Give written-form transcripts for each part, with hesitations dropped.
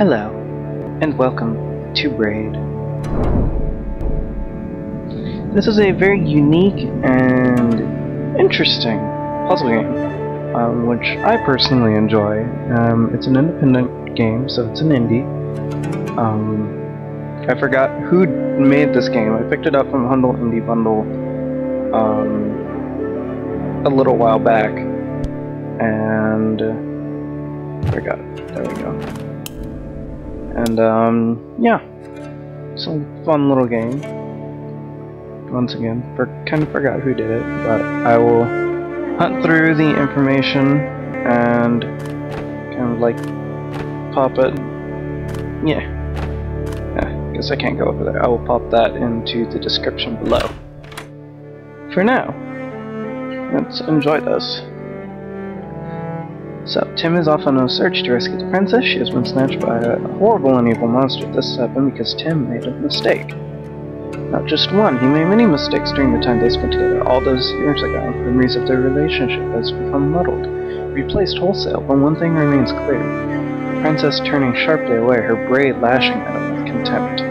Hello, and welcome to Braid. This is a very unique and interesting puzzle game, which I personally enjoy. It's an independent game, so it's an indie. I forgot who made this game. I picked it up from Humble Indie Bundle a little while back, and I forgot it. There we go. And yeah, it's a fun little game. Once again, kind of forgot who did it, but I will hunt through the information and kind of like pop it. Yeah, I guess I can't go over there. I will pop that into the description below. For now, let's enjoy this. So, Tim is off on a search to rescue the princess. She has been snatched by a horrible and evil monster. This has happened because Tim made a mistake. Not just one, he made many mistakes during the time they spent together. All those years ago, memories of their relationship has become muddled, replaced wholesale, but one thing remains clear. The princess turning sharply away, her braid lashing at him with contempt.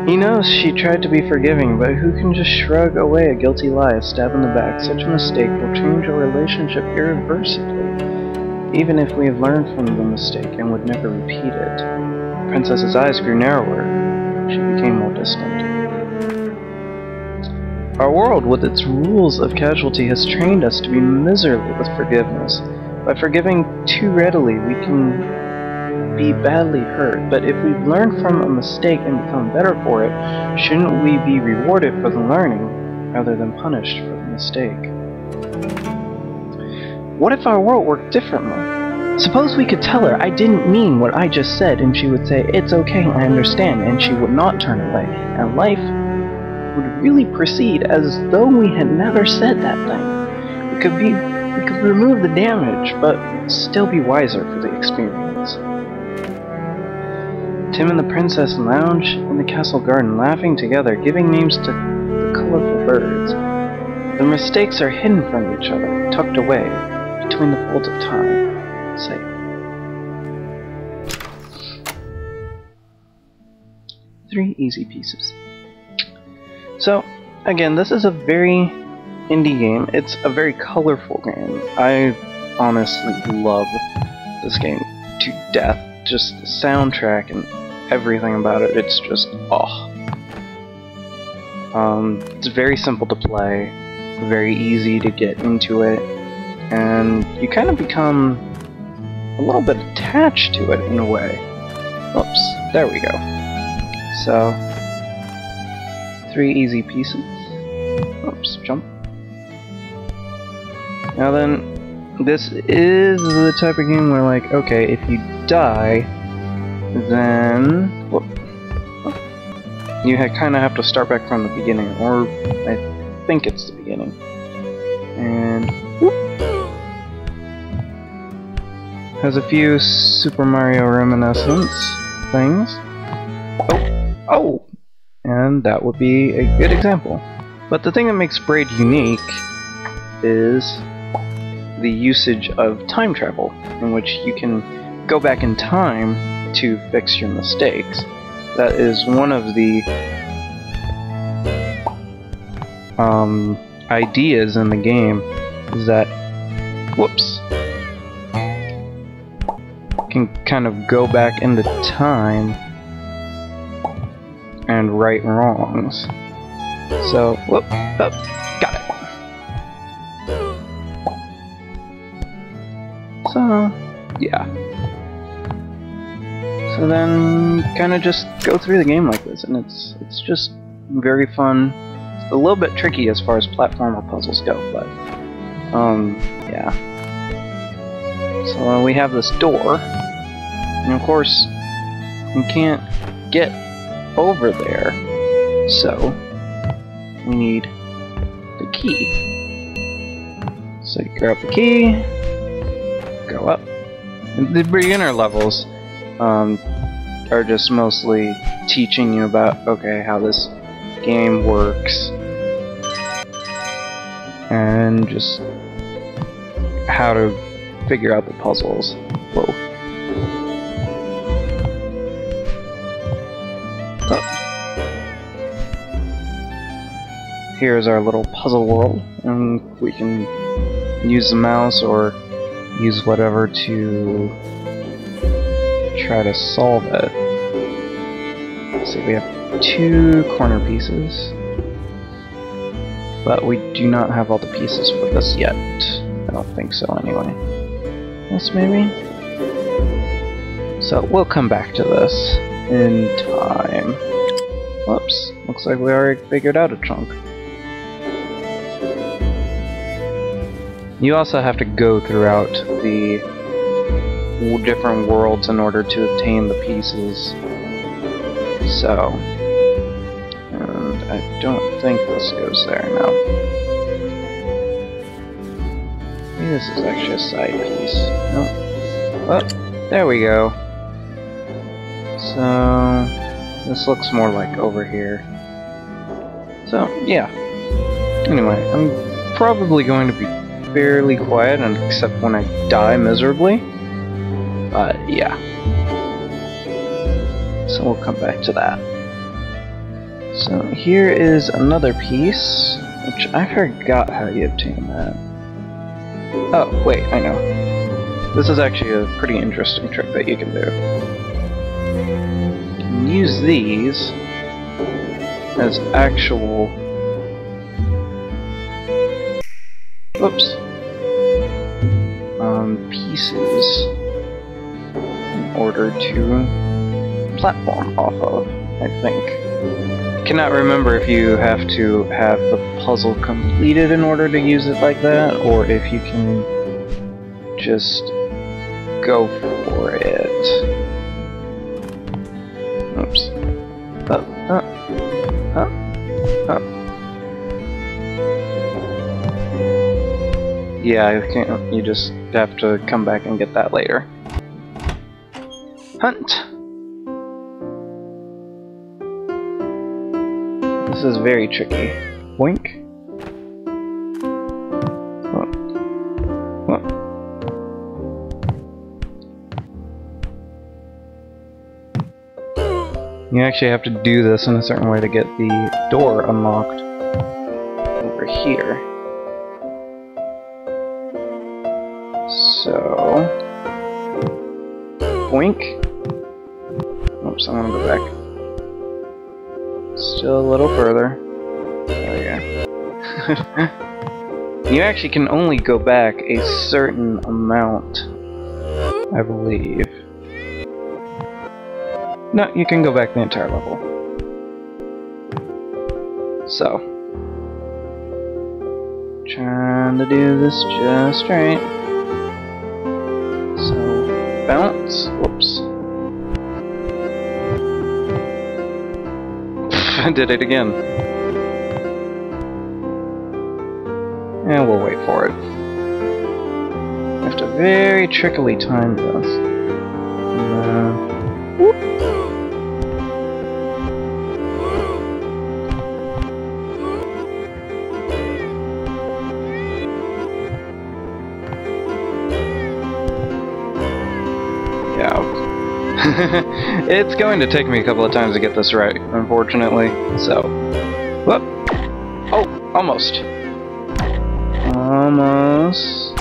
He knows she tried to be forgiving, but who can just shrug away a guilty lie, a stab in the back? Such a mistake will change a relationship irreversibly, even if we have learned from the mistake and would never repeat it. The princess's eyes grew narrower. She became more distant. Our world, with its rules of casualty, has trained us to be miserable with forgiveness. By forgiving too readily, we can be badly hurt, but if we've learned from a mistake and become better for it, shouldn't we be rewarded for the learning rather than punished for the mistake? What if our world worked differently? Suppose we could tell her I didn't mean what I just said, and she would say, "It's okay, I understand," and she would not turn away, and life would really proceed as though we had never said that thing. We could remove the damage, but still be wiser for the experience. Tim and the princess lounge in the castle garden, laughing together, giving names to the colorful birds. Their mistakes are hidden from each other, tucked away between the folds of time. Safe. Three easy pieces. So, again, this is a very indie game. It's a very colorful game. I honestly love this game to death. Just the soundtrack and everything about it, it's just, oh. It's very simple to play, very easy to get into it, and you kind of become a little bit attached to it in a way. Oops, there we go. So, three easy pieces. Oops, jump. Now then, this is the type of game where, like, okay, if you die, then whoop, you kind of have to start back from the beginning, or I think it's the beginning. And whoop, has a few Super Mario reminiscence things. Oh, and that would be a good example. But the thing that makes Braid unique is the usage of time travel, in which you can go back in time to fix your mistakes. That is one of the ideas in the game, is that, whoops, can kind of go back into time and right wrongs. So, whoop, oh, got it. So, yeah. So then, kind of just go through the game like this, and it's just very fun. It's a little bit tricky as far as platformer puzzles go, but yeah. So we have this door, and of course, you can't get over there, so we need the key. So you grab the key, go up. And the beginner levels are just mostly teaching you about, okay, how this game works, and just how to figure out the puzzles. Whoa. here's our little puzzle world, and we can use the mouse or use whatever to try to solve it. Let's see, we have 2 corner pieces, but we do not have all the pieces for this yet. I don't think so anyway. This maybe? So we'll come back to this in time. Whoops, looks like we already figured out a chunk. You also have to go throughout the different worlds in order to obtain the pieces. So, and I don't think this goes there now. Maybe this is actually a side piece. Nope. Oh, there we go. So, this looks more like over here. So, yeah. Anyway, I'm probably going to be fairly quiet, and except when I die miserably. But, yeah. So we'll come back to that. So here is another piece, which I forgot how you obtain that. Oh, wait, I know. This is actually a pretty interesting trick that you can do. You can use these as actual... Whoops. Pieces in order to platform off of, I think. Cannot remember if you have to have the puzzle completed in order to use it like that, or if you can just go for it. Oops. Yeah, you can't. You just have to come back and get that later. Hunt! This is very tricky. Boink. Oh. Oh. You actually have to do this in a certain way to get the door unlocked over here. So... Boink. Oops, I'm gonna go back. Still a little further. There we go. You actually can only go back a certain amount, I believe. No, you can go back the entire level. So. Trying to do this just right. So, bounce. Whoops. I did it again. And we'll wait for it. I have to very trickily time this. Whoop. It's going to take me a couple of times to get this right, unfortunately. So, whoop! Oh, almost. Almost.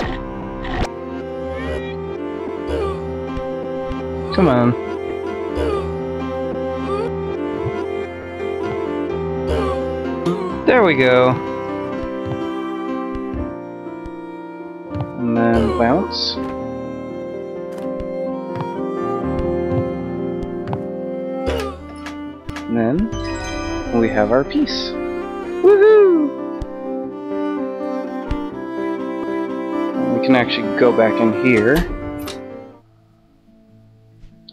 Come on. There we go. And then bounce. And then we have our piece. Woohoo! And we can actually go back in here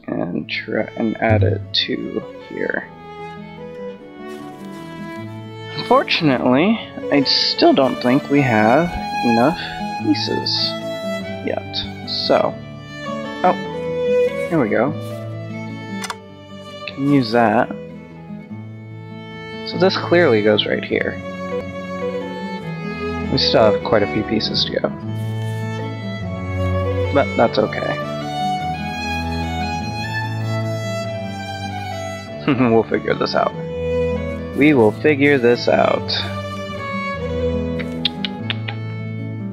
and try and add it to here. Unfortunately, I still don't think we have enough pieces yet. So, oh, here we go. Can use that. So this clearly goes right here. We still have quite a few pieces to go. But that's okay. We'll figure this out. We will figure this out.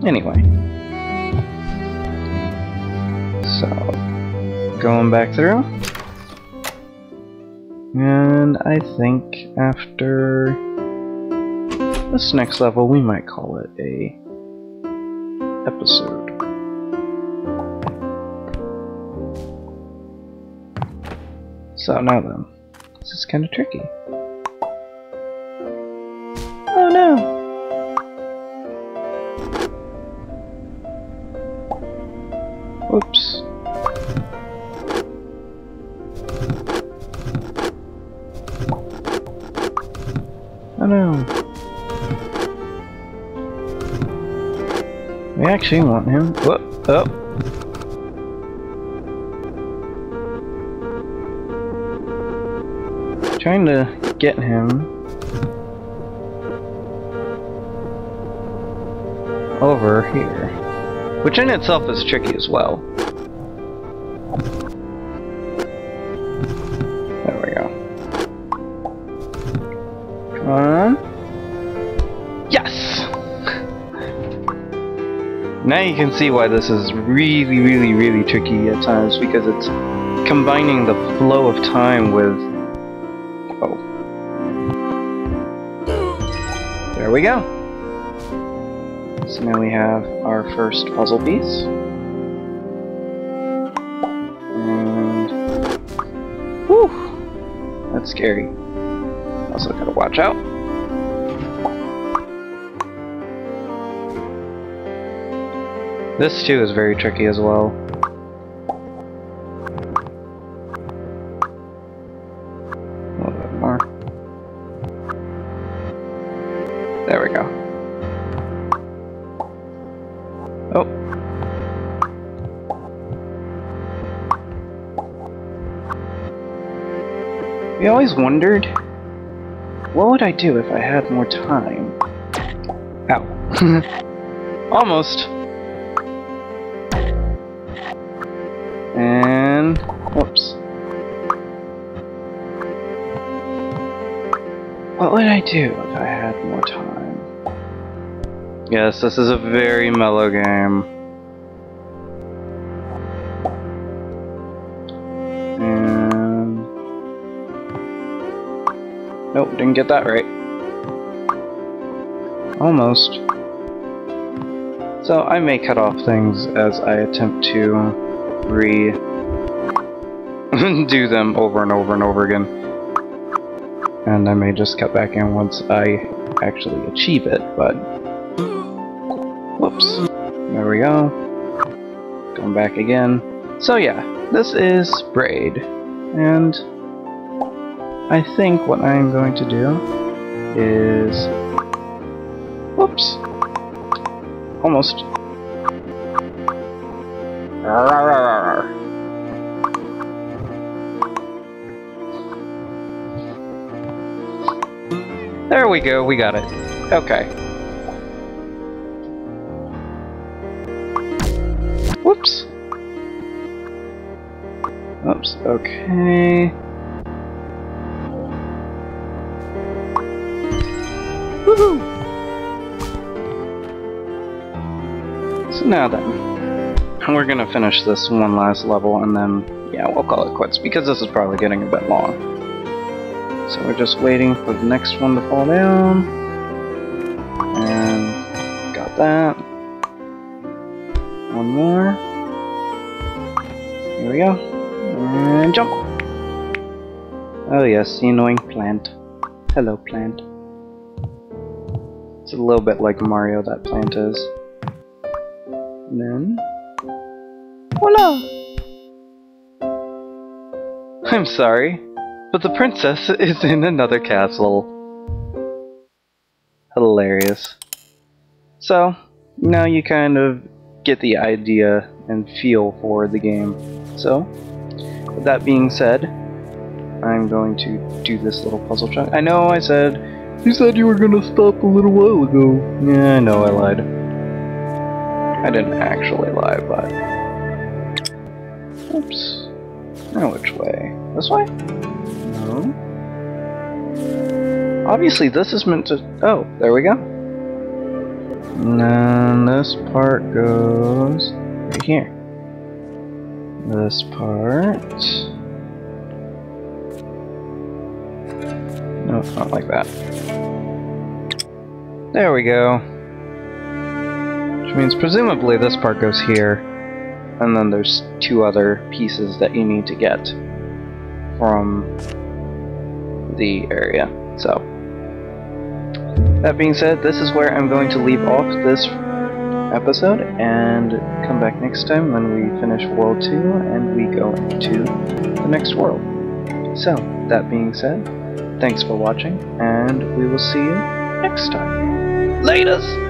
Anyway. So, going back through. And I think after this next level, we might call it a episode. So now then, this is kind of tricky. Oh no! Oops. Oh no. We actually want him. Whoop, oh. Trying to get him over here, which in itself is tricky as well. There we go. Come on. Yes! Now you can see why this is really tricky at times, because it's combining the flow of time with... Oh. There we go. So now we have our first puzzle piece. And... whew! That's scary. Also gotta watch out. This too is very tricky as well. A little bit more. There we go. Oh. We always wondered, what would I do if I had more time? Ow. Almost. And... whoops. What would I do if I had more time? Yes, this is a very mellow game. And... nope, didn't get that right. Almost. So I may cut off things as I attempt to do them over and over and over again. And I may just cut back in once I actually achieve it, but... whoops. There we go. Going back again. So yeah, this is Braid. And I think what I'm going to do is... whoops. Almost. There we go, we got it. Okay. Whoops. Oops, okay. Woohoo! So now then, we're gonna finish this one last level and then, yeah, we'll call it quits because this is probably getting a bit long. So we're just waiting for the next one to fall down. And got that. One more. Here we go. And jump! Oh yes, the annoying plant. Hello, plant. It's a little bit like Mario, that plant is. And then... voila! I'm sorry, but the princess is in another castle. Hilarious. So, now you kind of get the idea and feel for the game. So, with that being said, I'm going to do this little puzzle chunk. I know I said, you said you were gonna stop a little while ago. Yeah, I know I lied. I didn't actually lie, but... oops. Now which way? This way? No. Obviously this is meant to... oh, there we go. And then this part goes right here. This part... No, it's not like that. There we go. Which means presumably this part goes here, and then there's two other pieces that you need to get from the area. So, that being said, this is where I'm going to leave off this episode and come back next time when we finish World 2 and we go into the next world. So, that being said, thanks for watching, and we will see you next time. Laters!